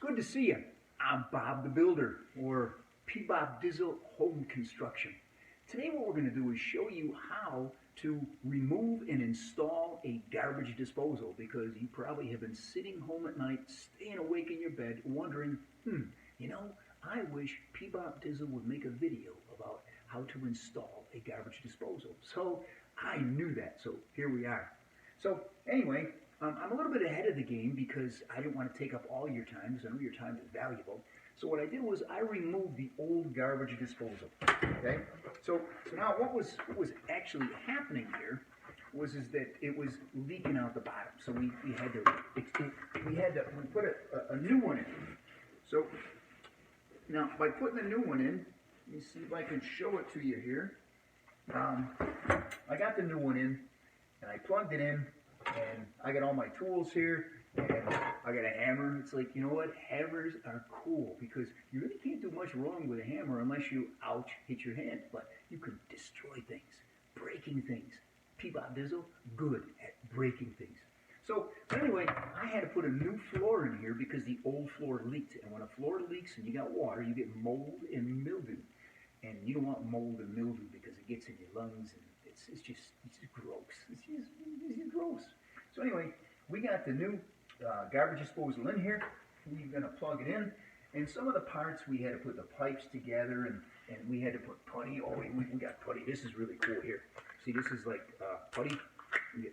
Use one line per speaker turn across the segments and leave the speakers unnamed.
Good to see you. I'm Bob the Builder, or P-Bob Dizzle Home Construction. Today what we're going to do is show you how to remove and install a garbage disposal, because you probably have been sitting home at night, staying awake in your bed, wondering, I wish P-Bob Dizzle would make a video about how to install a garbage disposal. So I knew that, so here we are. So anyway, I'm a little bit ahead of the game because I didn't want to take up all your time, because I know your time is valuable. So what I did was I removed the old garbage disposal. Okay. So now what was actually happening here was that it was leaking out the bottom. So we put a new one in. So now by putting a new one in, let me see if I can show it to you here. I got the new one in and I plugged it in. And I got all my tools here, and I got a hammer. It's like, you know what? Hammers are cool because you really can't do much wrong with a hammer unless you, ouch, hit your hand. But you can destroy things, breaking things. P-Bob Dizzle, good at breaking things. So anyway, I had to put a new floor in here because the old floor leaked. And when a floor leaks and you got water, you get mold and mildew. And you don't want mold and mildew because it gets in your lungs and it's just gross. It's just gross. So anyway, we got the new garbage disposal in here. We're going to plug it in. And some of the parts, we had to put the pipes together, and we had to put putty. Oh, we got putty. This is really cool here. See, this is like putty.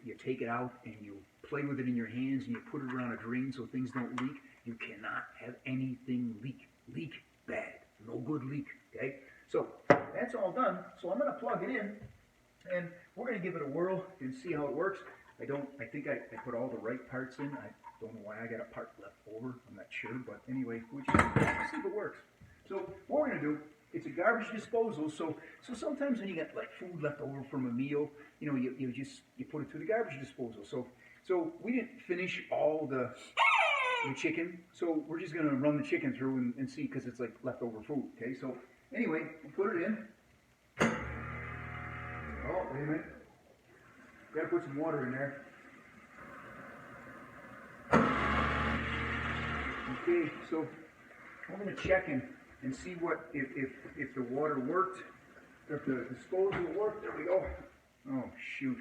You take it out, and you play with it in your hands, and you put it around a drain so things don't leak. You cannot have anything leak. Leak, bad. No good leak, okay? So that's all done. So I'm going to plug it in. And we're going to give it a whirl and see how it works. I think I put all the right parts in. I don't know why I got a part left over. I'm not sure. But anyway, we'll just see if it works. So what we're going to do, it's a garbage disposal. So sometimes when you got like food left over from a meal, you put it through the garbage disposal. So we didn't finish all the chicken. So we're just going to run the chicken through and see, because it's like leftover food. Okay, so anyway, we'll put it in. Oh, wait a minute. Got to put some water in there. Okay, so I'm going to check and see what if the water worked, if the disposal worked. There we go. Oh shoot.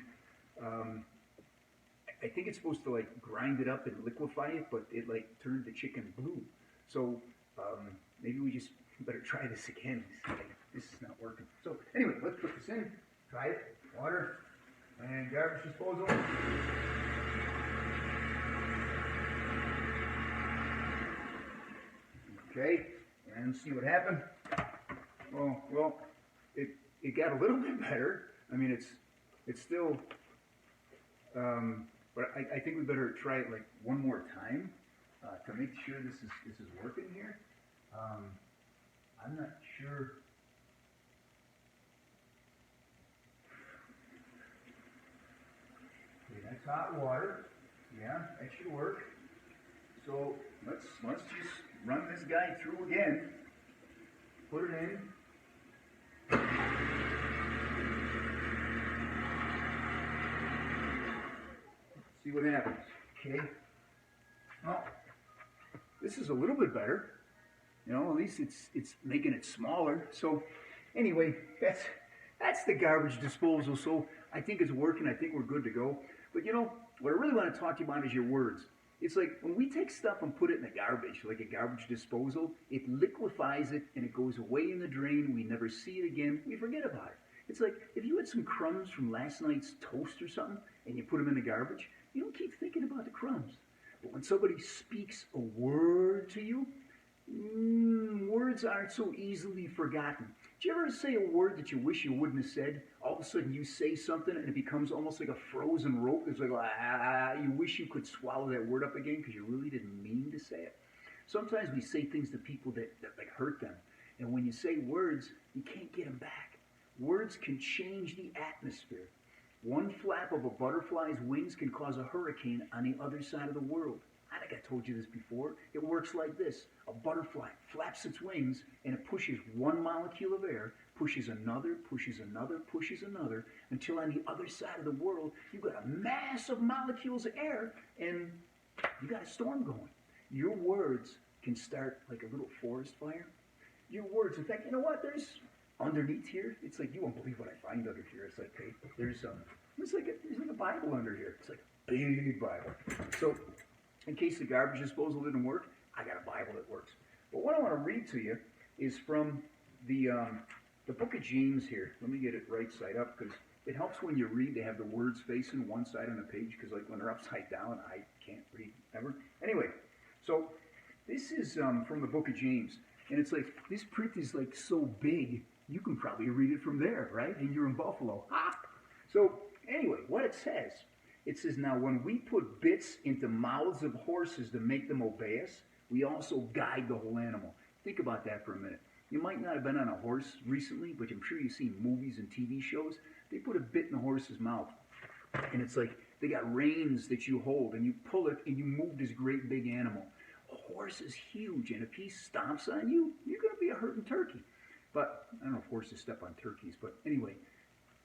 I think it's supposed to like grind it up and liquefy it, but it like turned the chicken blue. So maybe we just better try this again. This is not working. So anyway, let's put this in. Try it. Water and garbage disposal. Okay, and see what happened. Oh, well, it got a little bit better. I mean, it's still, but I think we better try it like one more time to make sure this is working here. I'm not sure. Okay, that's hot water. Yeah, that should work. So let's just run this guy through again. Put it in. See what happens. Okay. Well, this is a little bit better. You know, at least it's making it smaller. So anyway, that's the garbage disposal. So I think it's working. I think we're good to go. But you know, what I really want to talk to you about is your words. It's like when we take stuff and put it in the garbage, like a garbage disposal, it liquefies it and it goes away in the drain. We never see it again. We forget about it. It's like if you had some crumbs from last night's toast or something and you put them in the garbage, you don't keep thinking about the crumbs. But when somebody speaks a word to you, words aren't so easily forgotten. Do you ever say a word that you wish you wouldn't have said? All of a sudden you say something and it becomes almost like a frozen rope. It's like, you wish you could swallow that word up again because you really didn't mean to say it. Sometimes we say things to people that like hurt them. And when you say words, you can't get them back. Words can change the atmosphere. One flap of a butterfly's wings can cause a hurricane on the other side of the world. I think I told you this before. It works like this. A butterfly flaps its wings and it pushes one molecule of air, pushes another, pushes another, pushes another, until on the other side of the world, you've got a mass of molecules of air and you got a storm going. Your words can start like a little forest fire. Your words, in fact, you know what? There's underneath here. It's like you won't believe what I find under here. It's like, hey, there's a Bible under here. It's like a big Bible. So, in case the garbage disposal didn't work, I got a Bible that works. But what I want to read to you is from the book of James here. Let me get it right side up because it helps when you read to have the words facing one side on the page because like when they're upside down, I can't read ever. Anyway, so this is from the book of James. And it's like, this print is like so big, you can probably read it from there, right? And you're in Buffalo. Ah! So anyway, what it says, now when we put bits into mouths of horses to make them obey us, we also guide the whole animal. Think about that for a minute. You might not have been on a horse recently, but I'm sure you've seen movies and TV shows. They put a bit in the horse's mouth. And it's like they got reins that you hold, and you pull it, and you move this great big animal. A horse is huge, and if he stomps on you, you're going to be a hurting turkey. But I don't know if horses step on turkeys, but anyway,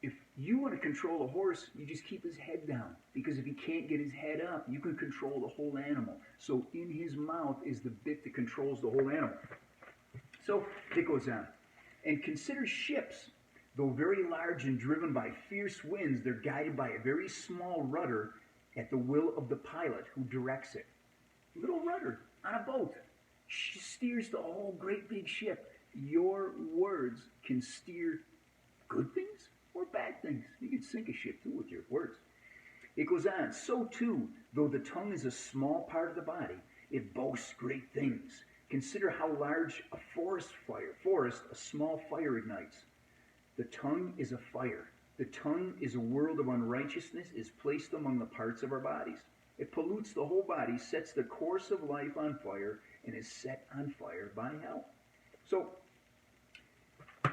if you want to control a horse, you just keep his head down. Because if he can't get his head up, you can control the whole animal. So in his mouth is the bit that controls the whole animal. So it goes on. And consider ships. Though very large and driven by fierce winds, they're guided by a very small rudder at the will of the pilot who directs it. Little rudder on a boat steers the whole great big ship. Your words can steer good things or bad things. You can sink a ship too with your words. It goes on. So too, though the tongue is a small part of the body, it boasts great things. Consider how large a forest, a small fire ignites. The tongue is a fire. The tongue is a world of unrighteousness, is placed among the parts of our bodies. It pollutes the whole body, sets the course of life on fire, and is set on fire by hell. So,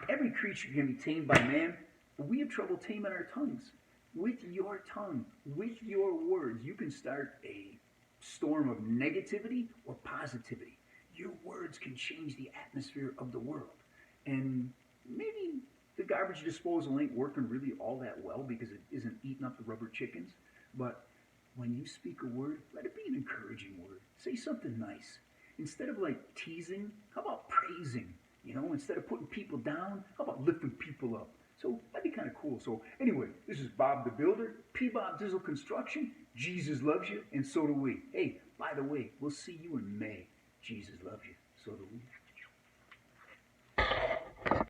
every creature can be tamed by man, but we have trouble taming our tongues. With your tongue, with your words, you can start a storm of negativity or positivity. Your words can change the atmosphere of the world. And maybe the garbage disposal ain't working really all that well because it isn't eating up the rubber chickens. But when you speak a word, let it be an encouraging word. Say something nice. Instead of like teasing, how about praising? You know, instead of putting people down, how about lifting people up? So that'd be kind of cool. So anyway, this is Bob the Builder, P-Bob Dizzle Construction. Jesus loves you, and so do we. Hey, by the way, we'll see you in May. Jesus loves you, so do we.